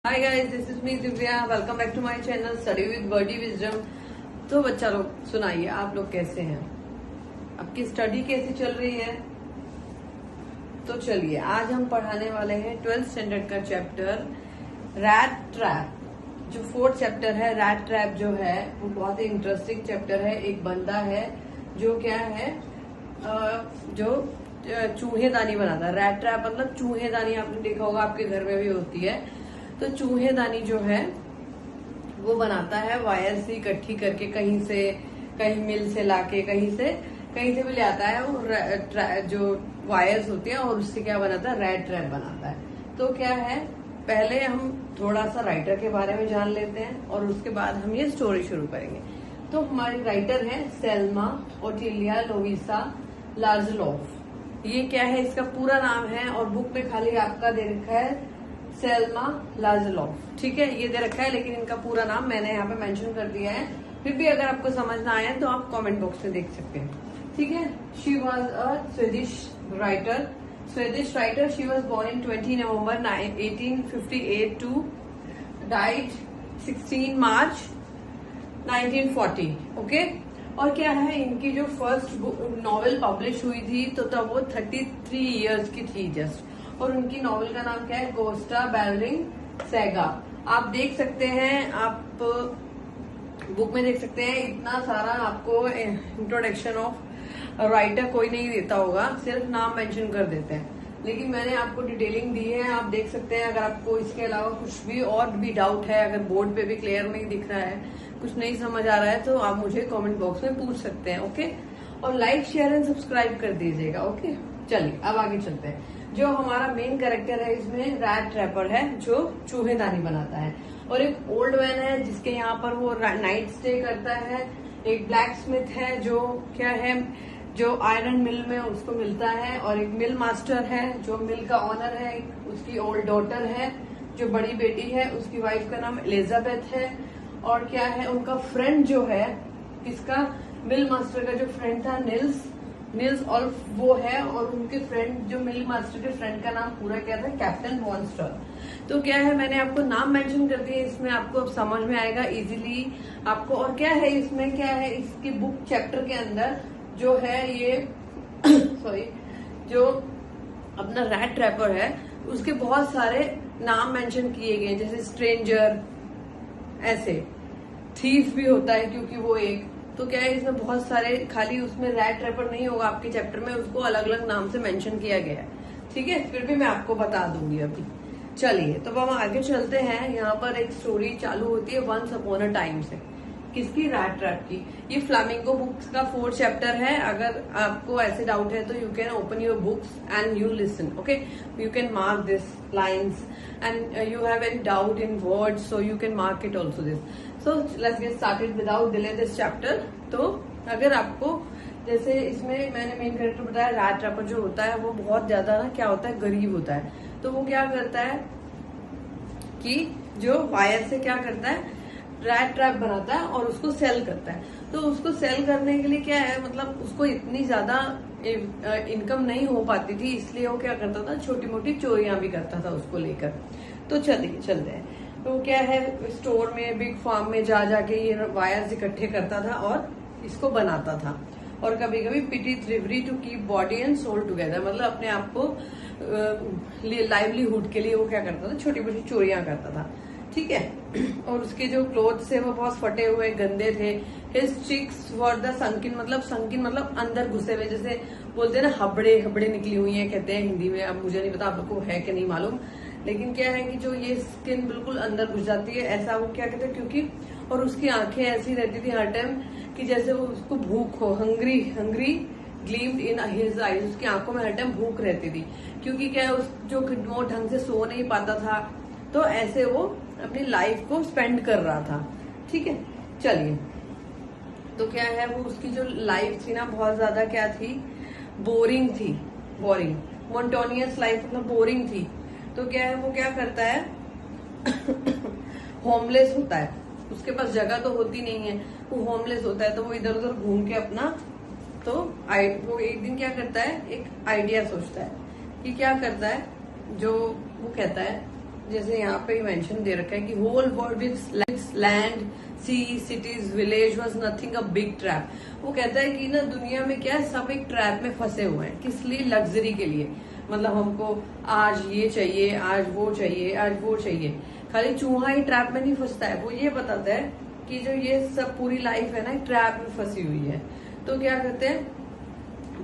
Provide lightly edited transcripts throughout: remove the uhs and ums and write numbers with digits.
Hi guys, this is me Divya. Welcome back to my channel study with Wordy Wisdom. तो बच्चा लोग सुनाइए, आप लोग कैसे हैं? आपकी स्टडी कैसी चल रही है? तो चलिए, आज हम पढ़ाने वाले हैं 12th स्टैंडर्ड का चैप्टर रैट ट्रैप। जो 4th चैप्टर है रैट ट्रैप जो है वो बहुत ही इंटरेस्टिंग चैप्टर है। एक बंदा है जो क्या है जो चूहेदानी बनाता है। रैट ट्रैप मतलब चूहेदानी, आपने देखा होगा आपके घर में भी होती है। तो चूहेदानी जो है वो बनाता है वायर से इकट्ठी करके, कहीं मिल से लाके, कहीं से भी ले आता है वो जो वायर्स होती है, और उससे क्या बनाता है, रैट ट्रैप बनाता है। तो क्या है, पहले हम थोड़ा सा राइटर के बारे में जान लेते हैं और उसके बाद हम ये स्टोरी शुरू करेंगे। तो हमारी राइटर है सेल्मा ओटिलिया लोइसा लाज़लोफ। ये क्या है, इसका पूरा नाम है और बुक में खाली आपका दे रखा है सेल्मा लाज़लोफ। ठीक है, ये दे रखा है, लेकिन इनका पूरा नाम मैंने यहाँ पे मेंशन कर दिया है। फिर भी अगर आपको समझ ना आए तो आप कमेंट बॉक्स में देख सकते हैं। ठीक है, she was a Swedish writer. She was born in 20 November 1858 to died 16 March 1940। Okay, और क्या है, इनकी जो फर्स्ट नॉवेल पब्लिश हुई थी तो तब वो 33 इयर्स की थी जस्ट। और उनकी नॉवेल का नाम क्या है, गोस्टा बेरलिंग सैगा। आप देख सकते हैं, आप बुक में देख सकते हैं, इतना सारा आपको इंट्रोडक्शन ऑफ राइटर कोई नहीं देता होगा, सिर्फ नाम मेंशन कर देते हैं। लेकिन मैंने आपको डिटेलिंग दी है, आप देख सकते हैं। अगर आपको इसके अलावा कुछ भी और भी डाउट है, अगर बोर्ड पे भी क्लियर नहीं दिख रहा है, कुछ नहीं समझ आ रहा है, तो आप मुझे कमेंट बॉक्स में पूछ सकते हैं। ओके, और लाइक शेयर एंड सब्सक्राइब कर दीजिएगा। ओके, चलिए अब आगे चलते हैं। जो हमारा मेन कैरेक्टर है इसमें रैट ट्रैपर है, जो चूहेदानी बनाता है। और एक ओल्ड मैन है जिसके यहाँ पर वो नाइट स्टे करता है। एक ब्लैक स्मिथ है जो क्या है, जो आयरन मिल में उसको मिलता है। और एक मिल मास्टर है जो मिल का ऑनर है। उसकी ओल्ड डॉटर है जो बड़ी बेटी है, उसकी वाइफ का नाम एलिजाबेथ है। और क्या है, उनका फ्रेंड जो है, किसका, मिल मास्टर का जो फ्रेंड था निल्स और वो है। और उनके फ्रेंड जो मिल मास्टर के फ्रेंड का नाम पूरा क्या था, कैप्टन मॉन्स्टर। तो क्या है, मैंने आपको नाम मेंशन कर दिए, इसमें आपको अब समझ में आएगा इजीली आपको। और क्या है इसमें, क्या है इसकी बुक चैप्टर के अंदर जो है ये सॉरी, जो अपना रैट ट्रैपर है उसके बहुत सारे नाम मेंशन किए गए, जैसे स्ट्रेंजर, ऐसे थीफ भी होता है क्योंकि वो एक। तो क्या है, इसमें बहुत सारे, खाली उसमें रैट ट्रैपर नहीं होगा आपके चैप्टर में, उसको अलग अलग नाम से मेंशन किया गया है। ठीक है, फिर भी मैं आपको बता दूंगी अभी। चलिए, तो अब हम आगे चलते हैं। यहाँ पर एक स्टोरी चालू होती है वंस अपॉन अ टाइम से। किसकी, रैट ट्रैप की। ये फ्लामिंगो बुक्स का 4th चैप्टर है। अगर आपको ऐसे डाउट है तो you can open your books and you listen. Okay, you can mark this lines and you have any doubt in words, so you can mark it also this. So let's get started without delay this chapter. तो अगर आपको, जैसे इसमें मैंने main character बताया, rat trapper जो होता है वो बहुत ज्यादा ना क्या होता है, गरीब होता है। तो वो क्या करता है कि जो वायर से क्या करता है, रैट ट्रैप बनाता है और उसको सेल करता है। तो उसको सेल करने के लिए क्या है, मतलब उसको इतनी ज्यादा इनकम नहीं हो पाती थी, इसलिए वो क्या करता था, छोटी मोटी चोरियां भी करता था उसको लेकर। तो चलिए चलते हैं। तो क्या है, स्टोर में, बिग फार्म में जाके ये वायर्स इकट्ठे करता था और इसको बनाता था। और कभी कभी petty thievery to keep body and soul together, मतलब अपने आप को लाइवलीहुड के लिए वो क्या करता था, छोटी मोटी चोरियां करता था। ठीक है, और उसके जो क्लोथ्स थे वो बहुत फटे हुए, गंदे थे। हिज चिक्स वर द संकिन मतलब अंदर घुसे हुए, जैसे बोलते हैं ना, हबड़े निकली हुई हैं कहते हैं हिंदी में। अब मुझे नहीं पता आप लोग को है कि नहीं मालूम, लेकिन क्या है कि जो ये स्किन बिल्कुल अंदर घुस जाती है, ऐसा वो क्या कहते हैं, क्योंकि। और उसकी आंखें ऐसी रहती थी हर टाइम कि जैसे वो उसको भूख हो, hungry gleamed in his eyes, उसकी आंखों में हर टाइम भूख रहती थी। क्योंकि क्या है, वो ढंग से सो नहीं पाता था, तो ऐसे वो अपनी लाइफ को स्पेंड कर रहा था। ठीक है, चलिए। तो क्या है, वो उसकी जो लाइफ थी ना, बहुत ज्यादा क्या थी, बोरिंग मोनोटोनियस लाइफ, मतलब बोरिंग थी। तो क्या है, वो क्या करता है होमलेस होता है, उसके पास जगह तो होती नहीं है, वो होमलेस होता है। तो वो इधर उधर घूम के अपना, तो वो एक दिन क्या करता है, एक आइडिया सोचता है कि क्या करता है, जो वो कहता है जैसे यहाँ पे मेंशन दे रखा है कि whole world with land sea cities village was nothing a big trap. वो कहता है कि ना दुनिया में क्या है, सब एक ट्रैप में फंसे हुए हैं। किस लिए? लग्जरी के लिए। मतलब हमको आज ये चाहिए, आज वो चाहिए, आज वो चाहिए। खाली चूहा ही ट्रैप में नहीं फंसता है, वो ये बताता है कि जो ये सब पूरी लाइफ है ना ट्रैप में फंसी हुई है। तो क्या कहते हैं,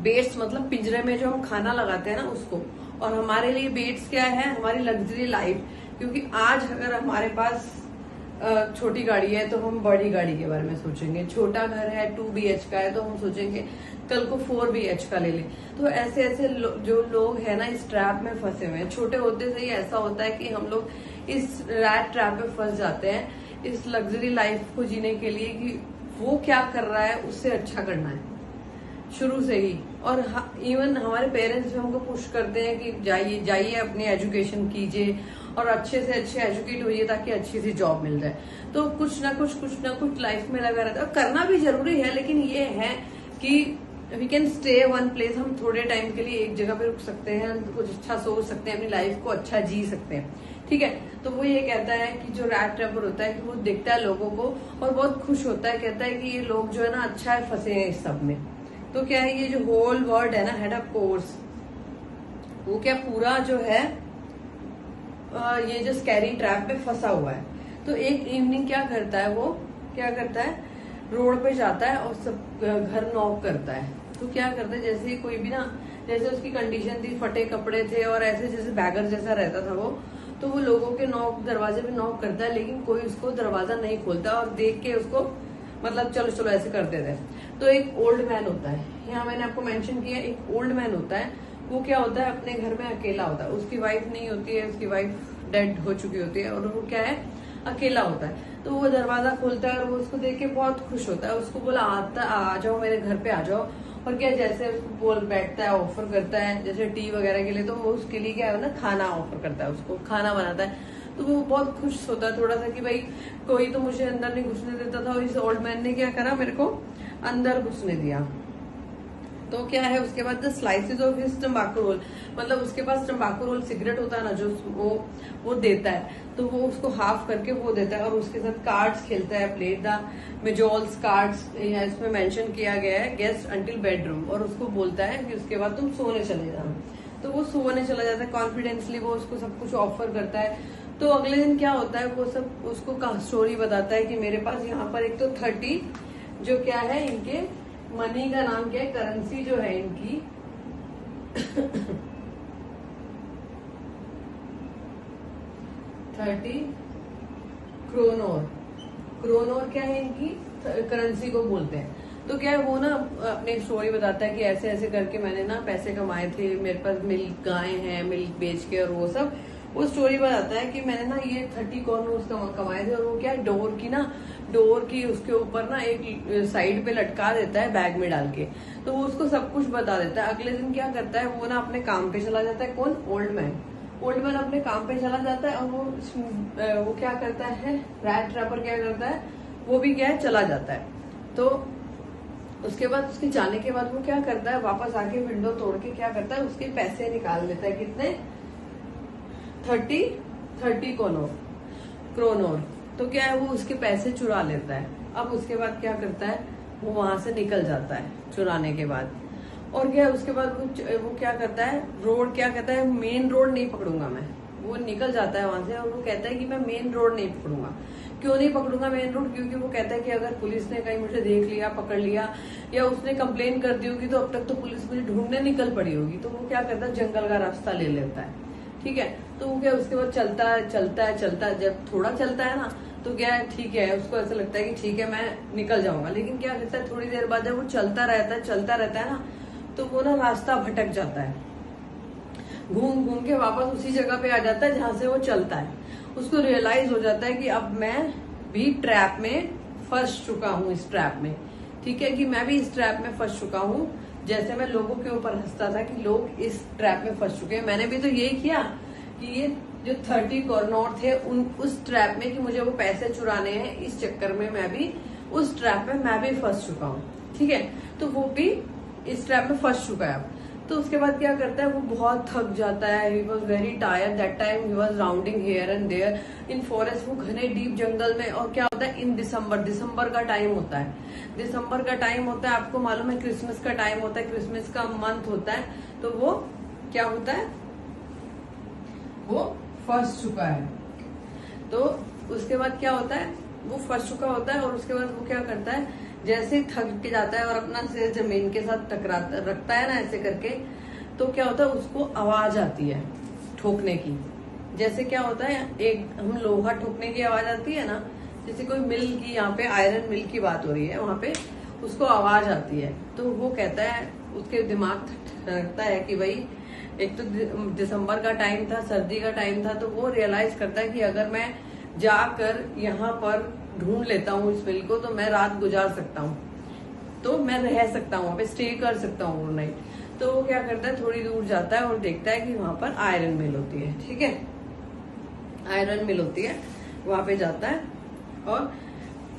बेट्स मतलब पिंजरे में जो हम खाना लगाते हैं ना उसको, और हमारे लिए बेट्स क्या है, हमारी लग्जरी लाइफ। क्योंकि आज अगर हमारे पास छोटी गाड़ी है तो हम बड़ी गाड़ी के बारे में सोचेंगे, छोटा घर है 2 BH का है तो हम सोचेंगे कल को 4 BH का ले ले। तो ऐसे ऐसे जो लोग है ना इस ट्रैप में फंसे हुए हैं। छोटे होते से ही ऐसा होता है कि हम लोग इस रैट ट्रैप में फंस जाते हैं इस लग्जरी लाइफ को जीने के लिए कि वो क्या कर रहा है उससे अच्छा करना है शुरू से ही। और इवन हमारे पेरेंट्स भी हमको पुश करते हैं कि जाइए जाइए अपनी एजुकेशन कीजिए और अच्छे से अच्छे एजुकेट होइए ताकि अच्छी सी जॉब मिल जाए। तो कुछ ना कुछ लाइफ में लगा रहता है और करना भी जरूरी है। लेकिन ये है कि we can stay one place, हम थोड़े टाइम के लिए एक जगह पे रुक सकते हैं, कुछ अच्छा सोच सकते हैं, अपनी लाइफ को अच्छा जी सकते हैं। ठीक है, तो वो ये कहता है कि जो रैट ट्रैपर होता है कि वो देखता है लोगों को और बहुत खुश होता है, कहता है कि ये लोग जो है ना अच्छा है फंसे हैं इस सब में। तो क्या है, ये जो होल वर्ल्ड है ना हेड ऑफ कोर्स, वो क्या पूरा जो है ये जो स्कैरी ट्रैप में फंसा हुआ है। तो एक इवनिंग क्या करता है, वो क्या करता है, रोड पे जाता है और सब घर नॉक करता है। तो क्या करता है, जैसे कोई भी ना, जैसे उसकी कंडीशन थी, फटे कपड़े थे और ऐसे जैसे बैगर जैसा रहता था वो, तो वो लोगों के दरवाजे पे नॉक करता है लेकिन कोई उसको दरवाजा नहीं खोलता और देख के उसको मतलब चलो चलो ऐसे कर देते हैं। तो एक ओल्ड मैन होता है, यहाँ मैंने आपको मेंशन किया, एक ओल्ड मैन होता है। वो क्या होता है, अपने घर में अकेला होता है, उसकी वाइफ नहीं होती है, उसकी वाइफ डेड हो चुकी होती है और वो क्या है अकेला होता है। तो वो दरवाजा खोलता है और वो उसको देख के बहुत खुश होता है। उसको बोला आ जाओ मेरे घर पे आ जाओ। और क्या जैसे उसको बोल बैठता है, ऑफर करता है जैसे टी वगैरह के लिए, तो वो उसके लिए क्या है ना खाना ऑफर करता है, उसको खाना बनाता है। तो वो बहुत खुश होता है थोड़ा सा कि भाई कोई तो मुझे अंदर नहीं घुसने देता था और इस ओल्ड मैन ने क्या करा, मेरे को अंदर घुसने दिया। तो क्या है उसके बाद the slices of his tobacco roll, मतलब उसके पास टम्बाकू रोल सिगरेट होता है ना जो वो देता है, तो वो उसको हाफ करके वो देता है और उसके साथ कार्ड्स खेलता है, प्लेट द मेजोल्स कार्ड्स इसमें मेंशन किया गया है गेस्ट अंटिल बेडरूम, और उसको बोलता है कि उसके बाद तुम सोने चले जाओ। तो वो सोने चला जाता है कॉन्फिडेंसली, वो उसको सब कुछ ऑफर करता है। तो अगले दिन क्या होता है, वो सब उसको स्टोरी बताता है कि मेरे पास यहाँ पर एक तो 30 जो क्या है इनके मनी का नाम क्या है, करेंसी जो है इनकी 30 क्रोनोर क्या है इनकी करेंसी को बोलते हैं। तो क्या है वो ना अपनी स्टोरी बताता है कि ऐसे ऐसे करके मैंने ना पैसे कमाए थे, मेरे पास मिल्क गाय हैं, मिल्क बेच के, और वो सब वो स्टोरी बताता है कि मैंने ना ये 30 कॉर्नर्स कमाए थे। और वो क्या डोर की उसके ऊपर ना एक साइड पे लटका देता है बैग में डाल के। तो वो उसको सब कुछ बता देता है। अगले दिन क्या करता है, वो ना अपने काम पे चला जाता है। कौन? ओल्ड मैन अपने काम पे चला जाता है और वो क्या करता है, रैट ट्रैपर क्या करता है, वो भी क्या है चला जाता है। तो उसके बाद उसके जाने के बाद वो क्या करता है, वापस आके विंडो तोड़ के क्या करता है, उसके पैसे निकाल लेता है। कितने? 30 क्रोनोर। तो क्या है वो उसके पैसे चुरा लेता है। अब उसके बाद क्या करता है, वो वहां से निकल जाता है चुराने के बाद। और क्या है उसके बाद वो क्या करता है, रोड क्या कहता है, मेन रोड नहीं पकड़ूंगा मैं। वो निकल जाता है वहां से और वो कहता है कि मैं मेन रोड नहीं पकड़ूंगा। क्यों नहीं पकड़ूंगा मेन रोड? क्योंकि वो कहता है कि अगर पुलिस ने कहीं मुझे देख लिया, पकड़ लिया, या उसने कंप्लेन कर दी होगी तो अब तक तो पुलिस मुझे ढूंढने निकल पड़ी होगी। तो वो क्या करता है, जंगल का रास्ता ले लेता है। ठीक है, तो वो क्या उसके बाद चलता है। जब थोड़ा चलता है ना तो क्या है, ठीक है, उसको ऐसा लगता है कि ठीक है मैं निकल जाऊंगा। लेकिन क्या करता है, थोड़ी देर बाद जब वो चलता रहता है ना, तो वो ना रास्ता भटक जाता है, घूम के वापस उसी जगह पे आ जाता है जहां से वो चलता है। उसको रियलाइज हो जाता है कि अब मैं भी ट्रैप में फंस चुका हूँ, इस ट्रैप में। ठीक है, कि मैं भी इस ट्रैप में फंस चुका हूँ। जैसे मैं लोगों के ऊपर हंसता था कि लोग इस ट्रैप में फंस चुके हैं, मैंने भी तो यही किया कि ये जो 30 कॉर्नर थे उस ट्रैप में कि मुझे वो पैसे चुराने हैं, इस चक्कर में मैं भी उस ट्रैप में मैं भी फंस चुका हूँ। ठीक है, तो वो भी इस ट्रैप में फंस चुका है। तो उसके बाद क्या करता है, वो बहुत थक जाता है। He was very tired that time, he was rounding here and there in forest. वो घने डीप जंगल में, और क्या होता है इन दिसंबर का टाइम होता है। दिसंबर का टाइम होता है, आपको मालूम है क्रिसमस का टाइम होता है, क्रिसमस का मंथ होता है। तो वो क्या होता है, वो फंस चुका है। तो उसके बाद क्या होता है, वो फंस चुका होता है, और उसके बाद वो क्या करता है, जैसे ही थक के जाता है और अपना सिर जमीन के साथ टकराता रखता है ना ऐसे करके, तो क्या होता है, उसको आवाज आती है ठोकने की। जैसे क्या होता है, एक हम लोहा ठोकने की आवाज आती है ना, जैसे कोई मिल की, यहाँ पे आयरन मिल की बात हो रही है, वहां पे उसको आवाज आती है। तो वो कहता है, उसके दिमाग रखता है कि भाई एक तो दिसंबर का टाइम था, सर्दी का टाइम था, तो वो रियलाइज करता है कि अगर मैं जाकर यहाँ पर ढूंढ लेता हूँ इस मिल को, तो मैं रात गुजार सकता हूँ, तो मैं रह सकता हूँ, वहां पे स्टे कर सकता हूँ ओवरनाइट। तो वो क्या करता है, थोड़ी दूर जाता है और देखता है कि वहां पर आयरन मिल होती है। ठीक है, आयरन मिल होती है, वहां पे जाता है और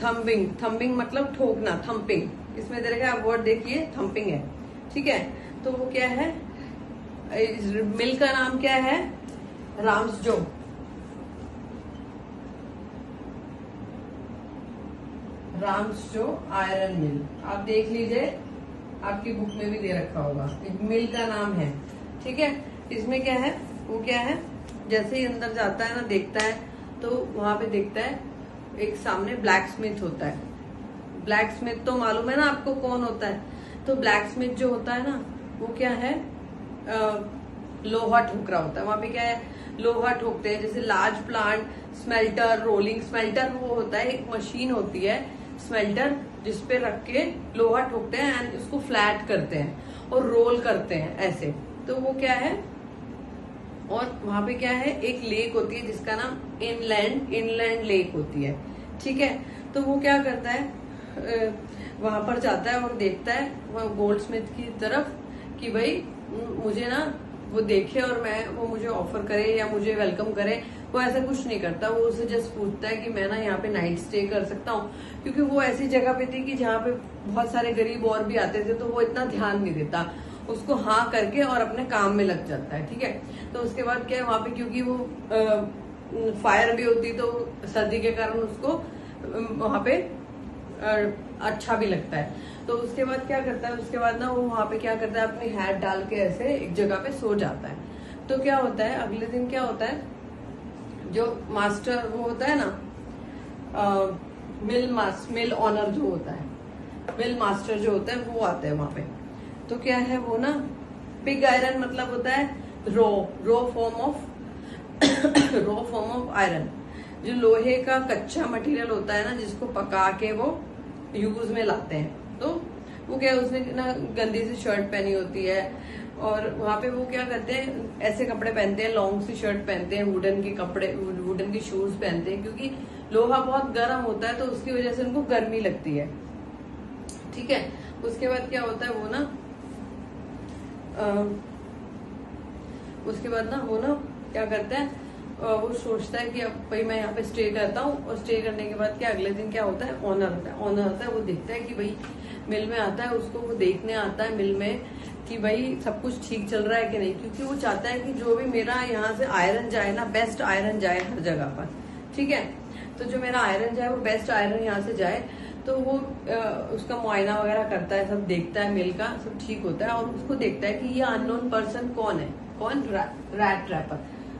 थम्पिंग मतलब ठोकना, थम्पिंग, इसमें देखिए आप वर्ड देखिए, थम्पिंग है। ठीक है, तो वो क्या है, मिल का नाम क्या है, राम्सजो। राम्सजो आयरन मिल, आप देख लीजिए, आपकी बुक में भी दे रखा होगा, मिल का नाम है। ठीक है, इसमें क्या है, वो क्या है, जैसे ही अंदर जाता है ना, देखता है, तो वहां पे देखता है एक सामने ब्लैक स्मिथ होता है। ब्लैक स्मिथ तो मालूम है ना आपको कौन होता है। तो ब्लैक स्मिथ जो होता है ना, वो क्या है, लोहा ठोक रहा होता है। वहां पे क्या है, लोहा ठोकते हैं, जैसे large plant, smelter, rolling smelter, वो होता है एक मशीन होती है स्मेल्टर, जिसपे रख के लोहा ठोकते हैं एंड उसको फ्लैट करते हैं और रोल करते हैं ऐसे। तो वो क्या है, और वहां पे क्या है, एक लेक होती है जिसका नाम इनलैंड लेक होती है। ठीक है, तो वो क्या करता है, वहां पर जाता है और देखता है वहां गोल्ड स्मिथ की तरफ कि भाई मुझे ना वो देखे और वो मुझे ऑफर करे या मुझे वेलकम करे। वो ऐसा कुछ नहीं करता, वो उसे जस्ट पूछता है कि मैं ना यहाँ पे नाइट स्टे कर सकता हूँ, क्योंकि वो ऐसी जगह पे थी कि जहाँ पे बहुत सारे गरीब और भी आते थे, तो वो इतना ध्यान नहीं देता, उसको हाँ करके और अपने काम में लग जाता है। ठीक है, तो उसके बाद क्या है, वहां पे क्योंकि वो फायर भी होती, तो सर्दी के कारण उसको वहां पे अच्छा भी लगता है। तो उसके बाद क्या करता है, उसके बाद ना वो वहां पे क्या करता है, अपनी हैट डाल के ऐसे एक जगह पे सो जाता है। तो क्या होता है, अगले दिन क्या होता है, जो मास्टर वो होता है ना, मिल ऑनर जो होता है, मिल मास्टर जो होता है, वो आता है वहां पे। तो क्या है वो ना, पिग आयरन मतलब होता है रो फॉर्म ऑफ आयरन, जो लोहे का कच्चा मटेरियल होता है ना, जिसको पका के वो यूज में लाते हैं। तो वो क्या है, उसने ना गंदी सी शर्ट पहनी होती है, और वहां पे वो क्या करते हैं, ऐसे कपड़े पहनते हैं, लॉन्ग सी शर्ट पहनते हैं, वुडन के कपड़े, वुडन के शूज पहनते हैं, क्योंकि लोहा बहुत गर्म होता है, तो उसकी वजह से उनको गर्मी लगती है। ठीक है, उसके बाद क्या होता है, वो ना उसके बाद ना वो ना क्या करता है, वो सोचता है कि अब भाई मैं यहाँ पे स्टे करता हूँ, और स्टे करने के बाद क्या अगले दिन क्या होता है, ऑनर होता है, वो देखता है कि भाई मिल में आता है, उसको वो देखने आता है मिल में कि भाई सब कुछ ठीक चल रहा है कि नहीं, क्योंकि वो चाहता है कि जो भी मेरा यहाँ से आयरन जाए ना, बेस्ट आयरन जाए हर जगह पर। ठीक है, तो जो मेरा आयरन जाए वो बेस्ट आयरन यहाँ से जाए। तो वो उसका मुआयना वगैरह करता है, सब देखता है, मिल का सब ठीक होता है, और उसको देखता है कि ये अननोन पर्सन कौन है, कौन, रैट ट्रैपर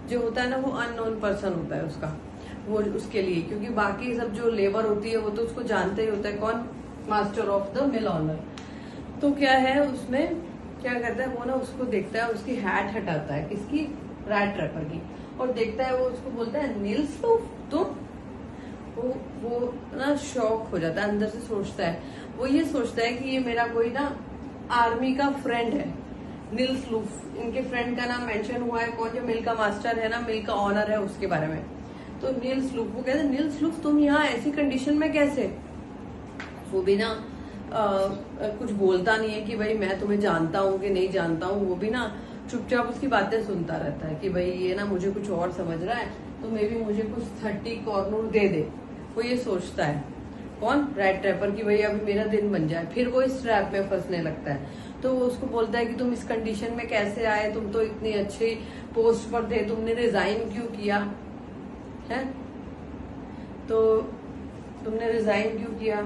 जो होता है ना, वो अननोन पर्सन होता है उसका, वो उसके लिए, क्योंकि बाकी सब जो लेबर होती है वो तो उसको जानते ही होता है, कौन, master of the mill owner. तो क्या है, उसमें क्या करता है, वो ना उसको देखता है, उसकी हैट हटाता है, किसकी, रैट ट्रैपर की, और देखता है, वो उसको बोलता है, नील्स तुम। वो ना शॉक हो जाता है, अंदर से सोचता है, वो ये सोचता है कि ये मेरा कोई ना आर्मी का फ्रेंड है, नील्स लूफ, इनके फ्रेंड का नाम मेंशन हुआ है, कौन, जो मिल का मास्टर है ना, मिल का ऑनर है, उसके बारे में। तो नील्स लूफ, वो कहते हैं, नील्स लूफ तुम यहाँ ऐसी कंडीशन में कैसे। वो भी ना कुछ बोलता नहीं है कि भाई मैं तुम्हें जानता हूँ कि नहीं जानता हूँ, वो भी ना चुपचाप उसकी बातें सुनता रहता है कि भाई ये ना मुझे कुछ और समझ रहा है, तो मे भी मुझे कुछ 30 कॉर्नर दे दे। वो ये सोचता है, कौन, रैट ट्रैपर की, भाई अभी मेरा दिन बन जाए, फिर वो इस ट्रैप में फंसने लगता है। तो वो उसको बोलता है कि तुम इस कंडीशन में कैसे आए, तुम तो इतनी अच्छी पोस्ट पर थे, तुमने रिजाइन क्यों किया है, तो तुमने रिजाइन क्यों किया।